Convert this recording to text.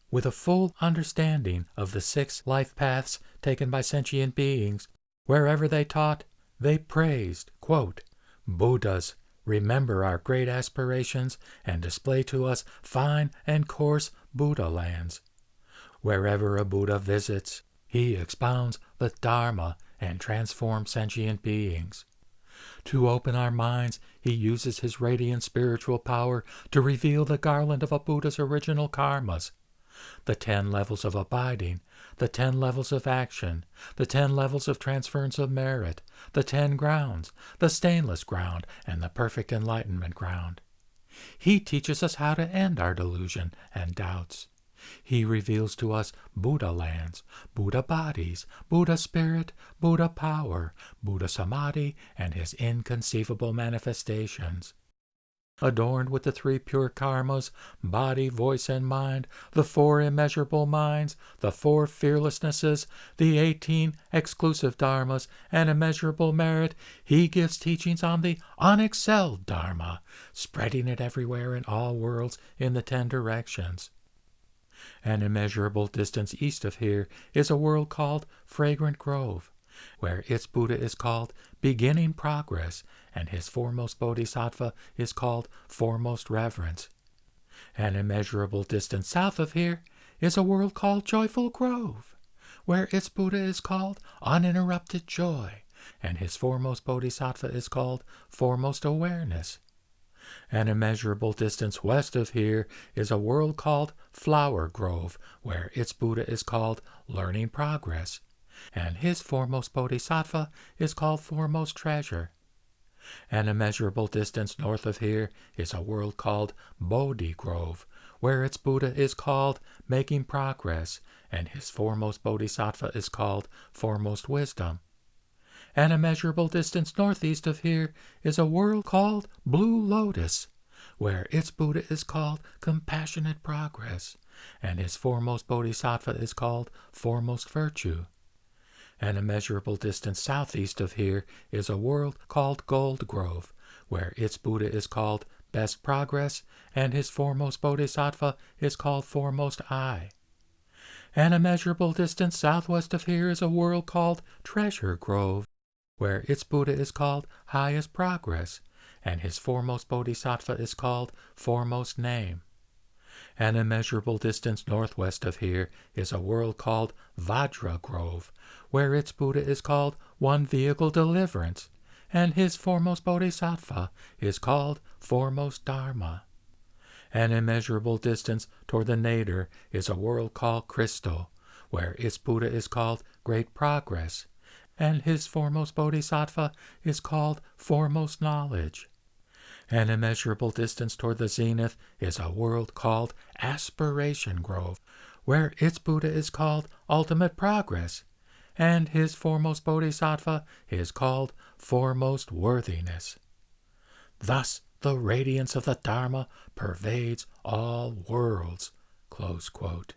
With a full understanding of the 6 life paths taken by sentient beings, wherever they taught, they praised, quote, Buddhas, remember our great aspirations and display to us fine and coarse Buddha lands. Wherever a Buddha visits, he expounds the Dharma and transforms sentient beings. To open our minds, he uses his radiant spiritual power to reveal the garland of a Buddha's original karmas, the 10 levels of abiding, the 10 levels of action, the 10 levels of transference of merit, the 10 grounds, the stainless ground, and the perfect enlightenment ground. He teaches us how to end our delusion and doubts. He reveals to us Buddha lands, Buddha bodies, Buddha spirit, Buddha power, Buddha samadhi, and his inconceivable manifestations. Adorned with the 3 pure karmas, body, voice, and mind, the 4 immeasurable minds, the 4 fearlessnesses, the 18 exclusive dharmas, and immeasurable merit, he gives teachings on the unexcelled dharma, spreading it everywhere in all worlds in the 10 directions. An immeasurable distance east of here is a world called Fragrant Grove, where its Buddha is called Beginning Progress, and his foremost Bodhisattva is called Foremost Reverence. An immeasurable distance south of here is a world called Joyful Grove, where its Buddha is called Uninterrupted Joy, and his foremost Bodhisattva is called Foremost Awareness. An immeasurable distance west of here is a world called Flower Grove, where its Buddha is called Learning Progress, and his foremost Bodhisattva is called Foremost Treasure. An immeasurable distance north of here is a world called Bodhi Grove, where its Buddha is called Making Progress, and his foremost Bodhisattva is called Foremost Wisdom. An immeasurable distance northeast of here is a world called Blue Lotus, where its Buddha is called Compassionate Progress, and his foremost Bodhisattva is called Foremost Virtue. An immeasurable distance southeast of here is a world called Gold Grove, where its Buddha is called Best Progress, and his foremost Bodhisattva is called Foremost Eye. An immeasurable distance southwest of here is a world called Treasure Grove, where its Buddha is called Highest Progress, and his foremost Bodhisattva is called Foremost Name. An immeasurable distance northwest of here is a world called Vajra Grove, where its Buddha is called One Vehicle Deliverance, and his foremost Bodhisattva is called Foremost Dharma. An immeasurable distance toward the nadir is a world called Crystal, where its Buddha is called Great Progress, and his foremost Bodhisattva is called Foremost Knowledge. An immeasurable distance toward the zenith is a world called Aspiration Grove, where its Buddha is called Ultimate Progress, and his foremost Bodhisattva is called Foremost Worthiness. Thus the radiance of the Dharma pervades all worlds. Close quote.